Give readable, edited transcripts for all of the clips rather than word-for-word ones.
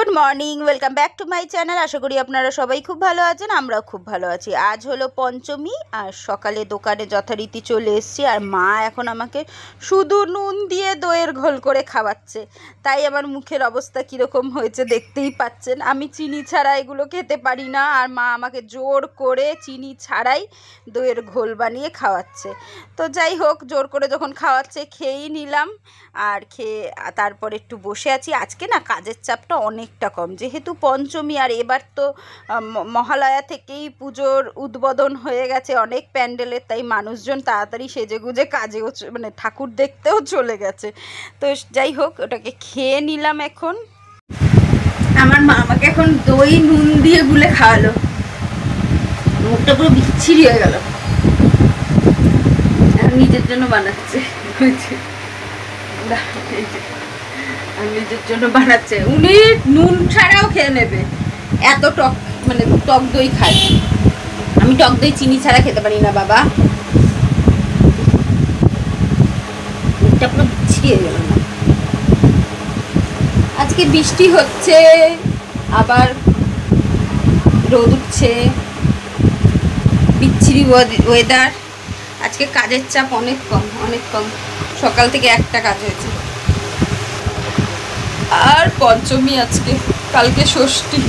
Good morning, welcome back to my channel. আশা করি আপনারা সবাই খুব ভালো আছেন, আমরাও খুব ভালো আছি। আজ হলো পঞ্চমী আর সকালে দোকানে যথারীতি চলে এসেছি। আর মা এখন আমাকে শুধু নুন দিয়ে দইয়ের ঘোল করে খাওয়াচ্ছে, তাই আমার মুখের অবস্থা কীরকম হয়েছে দেখতেই পাচ্ছেন। আমি চিনি ছাড়া এগুলো খেতে পারি না, আর মা আমাকে জোর করে চিনি ছাড়াই দইয়ের ঘোল বানিয়ে খাওয়াচ্ছে। তো যাই হোক, জোর করে যখন খাওয়াচ্ছে খেয়েই নিলাম। আর খেয়ে তারপর একটু বসে আছি। আজকে না কাজের চাপটা অনেকটা কম, যেহেতু পঞ্চমী। আর এবার তো মহালয়া থেকেই পুজোর উদ্বোধন হয়ে গেছে অনেক প্যান্ডেলের, তাই মানুষজন তাড়াতাড়ি সেজেগুজে কাজেও মানে ঠাকুর দেখতেও চলে গেছে। তো যাই হোক, ওটাকে খেয়ে নিলাম। এখন আমার মা আমাকে এখন দই নুন দিয়ে গুলে খাওয়ালো, মুখটা পুরো বিচ্ছিরি হয়ে গেল। নিজের জন্য বানাচ্ছে, নিজের জন্য বানাচ্ছে। উনি নুন ছাড়াও খেয়ে নেবে, এত টক মানে টক দই খায়। আমি টক দই চিনি ছাড়া খেতে পারি না বাবা। মুখটা পুরো ছিঁড়ে গেল না। আজকে বৃষ্টি হচ্ছে, আবার রোদ উঠছে, বিচ্ছিরি ওয়েদার। আজকে কাজের চাপ অনেক কম, অনেক কম। সকাল থেকে একটা কাজ হয়েছে। আর পঞ্চমী আজকে, কালকে ষষ্ঠী।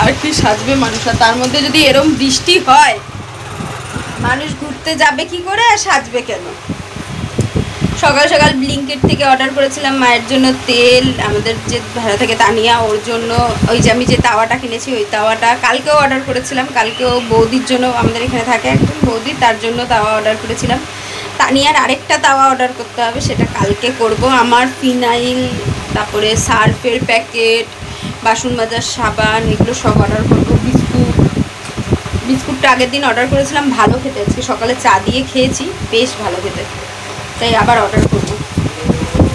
আর কি সাজবে মানুষ? আর তার মধ্যে যদি এরম বৃষ্টি হয়, মানুষ ঘুরতে যাবে কি করে আর সাজবে কেন? সকাল সকাল ব্লিঙ্কিট থেকে অর্ডার করেছিলাম মায়ের জন্য তেল। আমাদের যে ভাড়া থেকে তানিয়া, ওর জন্য ওই যে আমি যে তাওয়াটা কিনেছি ওই তাওয়াটা কালকেও অর্ডার করেছিলাম। কালকেও বৌদির জন্য, আমাদের এখানে থাকে একজন বৌদি, তার জন্য তাওয়া অর্ডার করেছিলাম। তানিয়ার আরেকটা তাওয়া অর্ডার করতে হবে, সেটা কালকে করব। আমার ফিনাইল, তারপরে সার্ফের প্যাকেট, বাসন মাজার সাবান, এগুলো সব অর্ডার করবো। বিস্কুটটা আগের দিন অর্ডার করেছিলাম, ভালো খেতে। আজকে সকালে চা দিয়ে খেয়েছি, বেশ ভালো খেতে, তাই আবার অর্ডার করব।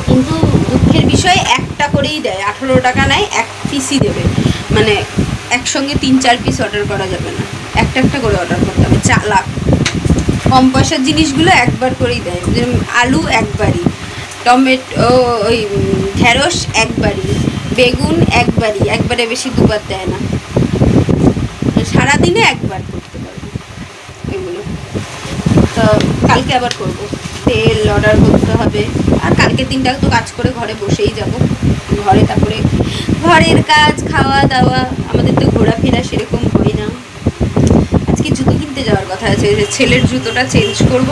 কিন্তু দুঃখের বিষয়, একটা করেই দেয়, 18 টাকা নেয়, এক পিসই দেবে। মানে একসঙ্গে 3-4 পিস অর্ডার করা যাবে না, একটা একটা করে অর্ডার করতে হবে। চালাক, কম পয়সার জিনিসগুলো একবার করেই দেয়। যেমন আলু একবারই, টমেটো ওই ঢেঁড়স একবারই, বেগুন একবারই, একবারে বেশি দুবার দেয় না। সারাদিনে একবার করতে পারবো এগুলো। তো কালকে আবার করব, তেল অর্ডার করতে হবে। আর কালকে দিনটা তো কাজ করে ঘরে বসেই যাব। ঘরে তারপরে ঘরের কাজ, খাওয়া দাওয়া, আমাদের তো ঘোরাফেরা সেরকম হয় না। আজকে জুতো কিনতে যাওয়ার কথা আছে, ছেলের জুতোটা চেঞ্জ করব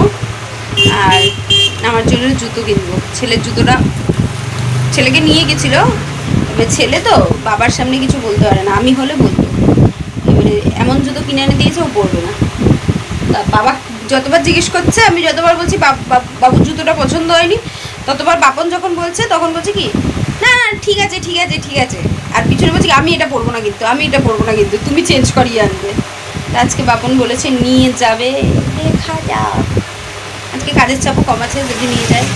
আর আমার জন্য জুতো কিনবো। ছেলের জুতোটা ছেলেকে নিয়ে গেছিলো, এবার ছেলে তো বাবার সামনে কিছু বলতে পারে না, আমি হলে বলতো। এবারে এমন জুতো কিনে এনে দিয়েছে, ও পরবে না। তা বাবা যতবার জিজ্ঞেস করছে, আমি যতবার বলছি বাবুর জুতোটা পছন্দ হয়নি, ততবার বাপন যখন বলছে তখন বলছে কি, না না ঠিক আছে ঠিক আছে ঠিক আছে। আর পিছনে বলছি আমি এটা পরবো না কিন্তু, আমি এটা পরবো না কিন্তু, তুমি চেঞ্জ করিয়ে আনবে। আজকে বাপন বলেছে নিয়ে যাবে, দেখা যাক। আজকে কাজের চাপও কম আছে, যদি নিয়ে যায়।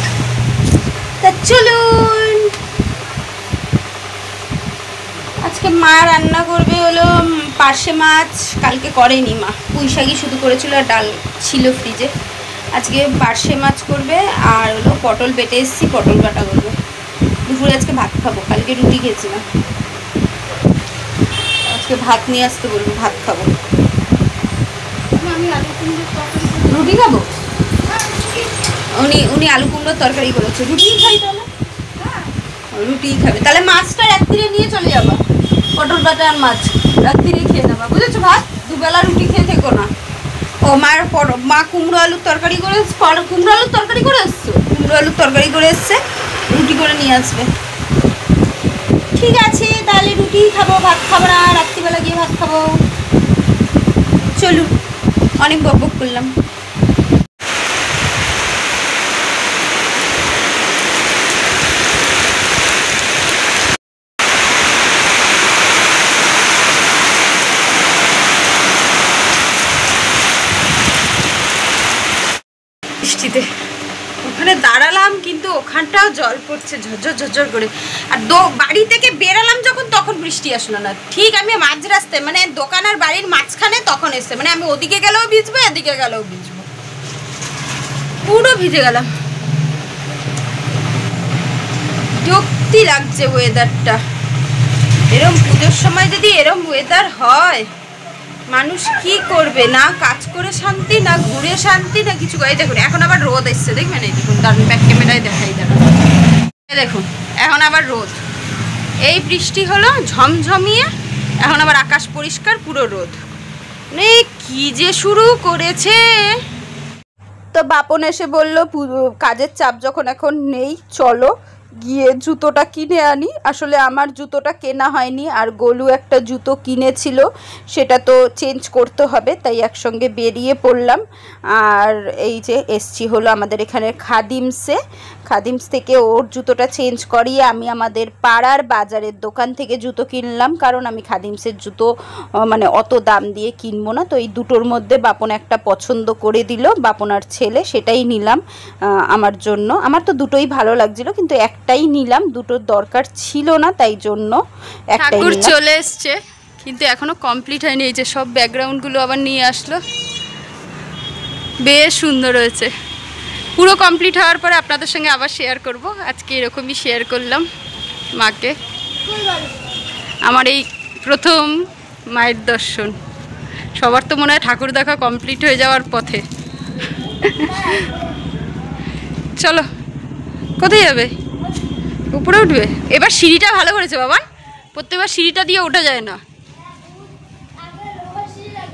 তা চলুন। আজকে মা রান্না করবে হলো পার্শে মাছ, কালকে করেনি মা, পুঁই শাকই শুধু করেছিল আর ডাল ছিল ফ্রিজে। আজকে পার্শে মাছ করবে, আর হলো পটল বেটে এসেছি, পটল বাটা করবে। দুপুরে আজকে ভাত খাবো, কালকে রুটি খেয়েছিলাম। আজকে ভাত নিয়ে আসতে বলবো, ভাত খাবো। রুটি খাবো? উনি আলু কুমড়োর তরকারি করেছে, রুটিই খাই তাহলে। রুটিই খাবে তাহলে। মাছটা রাত্রিরে নিয়ে চলে যাবা, পটল বাটা আর মাছ রাত্রিরে খেয়ে নেবা, বুঝেছো? ভাত দুবেলা রুটি খেয়ে থেকো না। ও মা কুমড়ো আলুর তরকারি করে, কুমড়ো আলুর তরকারি করে এসছো? কুমড়ো আলুর তরকারি করে এসছে, রুটি করে নিয়ে আসবে। ঠিক আছে তাহলে রুটিই খাবো, ভাত খাবো না, রাত্রিবেলা গিয়ে ভাত খাবো। চলুন, অনেক বকবক করলাম। বৃষ্টিতে ওখানে দাঁড়ালাম, কিন্তু ওখানটাও জল পড়ছে ঝরঝর ঝরঝর করে। আর বাড়ি থেকে বেরালাম যখন, তখন বৃষ্টি আসলো না। ঠিক আমি মাঝ রাস্তায়, মানে দোকান আর বাড়ির মাঝখানে তখন এসছে। মানে আমি ওদিকে গেলেও ভিজবো, এদিকে গেলেও ভিজবো, পুরো ভিজে গেলাম। বিরক্তি লাগছে ওয়েদারটা। এরম পুজোর সময় যদি এরম ওয়েদার হয়, মানুষ কি করবে? না কাজ করে শান্তি, না ঘুরে শান্তি, না কিছু করে। দেখুন এখন আবার রোদ এসছে, দেখবেন? এই দেখুন, দারুণ ব্যাক ক্যামেরায় দেখাই দাঁড়া, দেখুন এখন আবার রোদ। এই বৃষ্টি হলো ঝমঝমিয়ে, এখন আবার আকাশ পরিষ্কার, পুরো রোদ। মানে কি যে শুরু করেছে। তো বাপন এসে বলল কাজের চাপ যখন এখন নেই, চলো গিয়ে জুতোটা কিনে আনি। আসলে আমার জুতোটা কেনা হয়নি, আর গোলু একটা জুতো কিনেছিল, সেটা তো চেঞ্জ করতে হবে, তাই একসঙ্গে বেরিয়ে পড়লাম। আর এই যে এসছি হলো আমাদের এখানে খাদিমস থেকে ওর জুতোটা চেঞ্জ করিয়ে আমি আমাদের পাড়ার বাজারের দোকান থেকে জুতো কিনলাম, কারণ আমি খাদিমসের জুতো মানে অত দাম দিয়ে কিনবো না। তো এই দুটোর মধ্যে বাপন একটা পছন্দ করে দিল, বাপন আর ছেলে, সেটাই নিলাম আমার জন্য। আমার তো দুটোই ভালো লাগছিল, কিন্তু একটাই নিলাম, দুটোর দরকার ছিল না, তাই জন্য একটাই নিলাম। চলে এসছে কিন্তু এখনো কমপ্লিট হয়নি। এই যে সব ব্যাকগ্রাউন্ডগুলো আবার নিয়ে আসলো, বেশ সুন্দর হয়েছে। পুরো কমপ্লিট হওয়ার পরে আপনাদের সঙ্গে আবার শেয়ার করব। আজকে এরকমই শেয়ার করলাম মাকে। আমার এই প্রথম মায়ের দর্শন। সবার তো মনে হয় ঠাকুর দেখা কমপ্লিট হয়ে যাওয়ার পথে। চলো, কোথায় যাবে? উপরে উঠবে? এবার সিঁড়িটা ভালো করেছে বাবা, প্রত্যেকবার সিঁড়িটা দিয়ে ওঠা যায় না।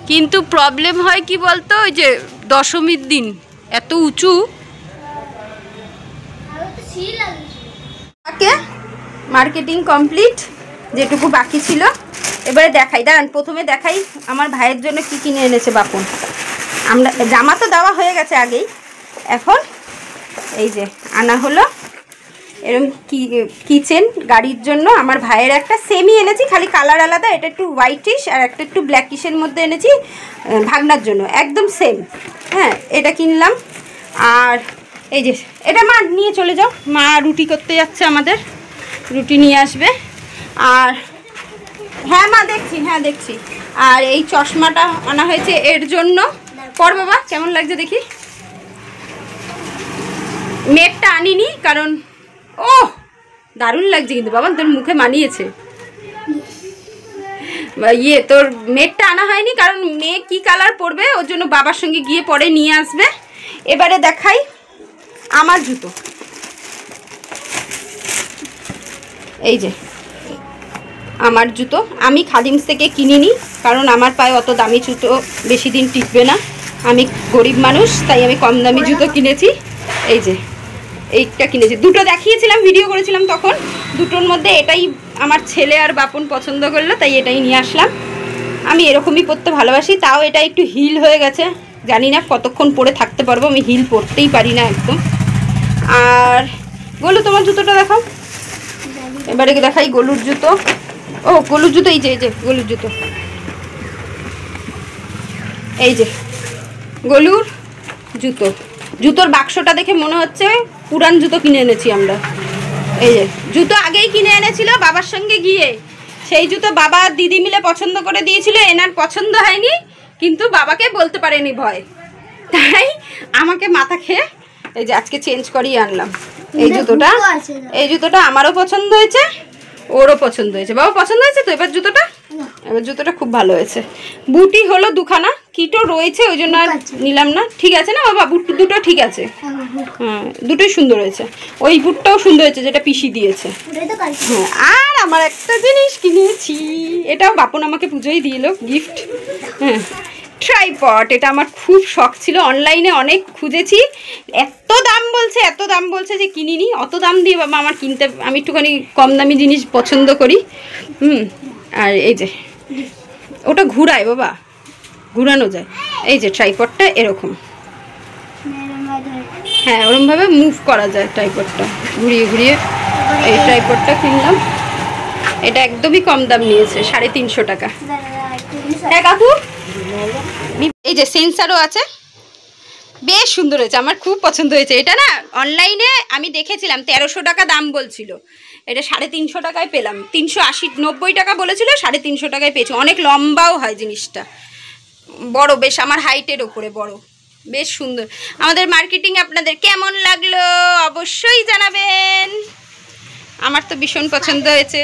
কিন্তু প্রবলেম হয় কি বলতো, ওই যে দশমীর দিন এত উঁচু। মার্কেটিং কমপ্লিট, যেটুকু বাকি ছিল এবারে দেখাই। দাঁড়ান, প্রথমে দেখাই আমার ভাইয়ের জন্য কি কিনে এনেছে বাপন। আমরা জামা তো দেওয়া হয়ে গেছে আগেই, এখন এই যে আনা হলো এরকম কিচেন গাড়ির জন্য। আমার ভাইয়ের একটা সেমি এনেছি, খালি কালার আলাদা, এটা একটু হোয়াইটিশ আর একটা একটু ব্ল্যাকিশের মধ্যে এনেছি ভাগনার জন্য, একদম সেম। হ্যাঁ, এটা কিনলাম। আর এই যে এটা মা নিয়ে চলে যাও, মা রুটি করতে যাচ্ছে, আমাদের রুটি নিয়ে আসবে। আর হ্যাঁ মা দেখছি, হ্যাঁ দেখছি। আর এই চশমাটা আনা হয়েছে এর জন্য। পর বাবা, কেমন লাগছে দেখি। মেটটা আনিনি কারণ ও দারুণ লাগছে, কিন্তু বাবা তোর মুখে মানিয়েছে। তোর মেটটা আনা হয়নি কারণ মেয়ে কি কালার পরবে, ওর জন্য বাবার সঙ্গে গিয়ে পরে নিয়ে আসবে। এবারে দেখাই আমার জুতো। এই যে আমার জুতো আমি খাদিমস থেকে কিনিনি, কারণ আমার পায়ে অত দামি জুতো বেশি দিন টিকবে না। আমি গরিব মানুষ, তাই আমি কম দামি জুতো কিনেছি। এই যে এইটা কিনেছি, দুটো দেখিয়েছিলাম, ভিডিও করেছিলাম তখন। দুটোর মধ্যে এটাই আমার ছেলে আর বাপন পছন্দ করলো, তাই এটাই নিয়ে আসলাম। আমি এরকমই পরতে ভালোবাসি, তাও এটা একটু হিল হয়ে গেছে, জানি না কতক্ষণ পরে থাকতে পারবো, আমি হিল পরতেই পারি না একদম। আর গোলু তোমার জুতোটা দেখাও। এবারে দেখাই গোলুর জুতো। ও গোলুর জুতো, এই যে গোলুর জুতো, এই যে গোলুর জুতো। জুতোর বাক্সটা দেখে মনে হচ্ছে পুরান জুতো কিনে এনেছি আমরা। এই যে জুতো আগেই কিনে এনেছিল বাবার সঙ্গে গিয়ে, সেই জুতো বাবা দিদি মিলে পছন্দ করে দিয়েছিল, এনার পছন্দ হয়নি, কিন্তু বাবাকে বলতে পারেনি ভয়, তাই আমাকে মাথা খেয়ে এই যে আজকে চেঞ্জ করিয়ে আনলাম। এই জুতোটা আমারও পছন্দ হয়েছে, ওরও পছন্দ হয়েছে। বাবা পছন্দ হয়েছে তো এবার জুতোটা? এবার জুতোটা খুব ভালো হয়েছে। বুটি হলো দুখানা, কিটো রয়েছে ওই জন্য আর নিলাম না। ঠিক আছে না বাবা, বুট দুটো ঠিক আছে, হ্যাঁ দুটোই সুন্দর হয়েছে। ওই বুটটাও সুন্দর হয়েছে যেটা পিসি দিয়েছে। হ্যাঁ, আর আমার একটা জিনিস কিনেছি, এটাও বাপন আমাকে পুজোয় দিল গিফট। হ্যাঁ, ট্রাইপড। এটা আমার খুব শখ ছিল, অনলাইনে অনেক খুঁজেছি, এত দাম বলছে যে কিনিনি। অত দাম দিয়ে বাবা আমার কিনতে, আমি একটুখানি কম দামি জিনিস পছন্দ করি। আর এই যে ওটা ঘুরায় বাবা, ঘুরানো যায়। এই যে ট্রাইপডটা এরকম, হ্যাঁ ওরমভাবে মুভ করা যায় ট্রাইপডটা, ঘুরিয়ে ঘুরিয়ে। এই ট্রাইপডটা কিনলাম, এটা একদমই কম দাম নিয়েছে, 350 টাকা। হ্যাঁ কাকু, এই যে সেন্সারও আছে, বেশ সুন্দর হয়েছে, আমার খুব পছন্দ হয়েছে। এটা না অনলাইনে আমি দেখেছিলাম 1300 টাকা দাম বলছিল, এটা 350 টাকায় পেলাম। 380-90 টাকা বলেছিল, 350 টাকায় পেয়েছি। অনেক লম্বাও হয় জিনিসটা, বড়, বেশ আমার হাইটের ওপরে বড়, বেশ সুন্দর। আমাদের মার্কেটিং আপনাদের কেমন লাগলো অবশ্যই জানাবেন, আমার তো ভীষণ পছন্দ হয়েছে।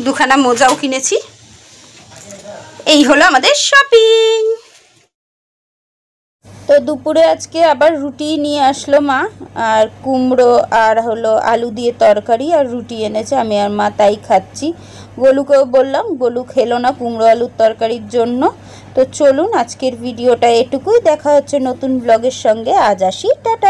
দুখানা মোজাও কিনেছি। এই হলো আমাদের শপিং। তো দুপুরে আজকে আবার রুটি নিয়ে আসলো মা, আর কুমড়ো আর হলো আলু দিয়ে তরকারি আর রুটি এনেছে, আমি আর মা তাই খাচ্ছি। গোলুকেও বললাম, গোলু খেলো না কুমড়ো আলুর তরকারির জন্য। তো চলুন আজকের ভিডিওটা এটুকুই, দেখা হচ্ছে নতুন ব্লগের সঙ্গে। আজ আসি, টাটা।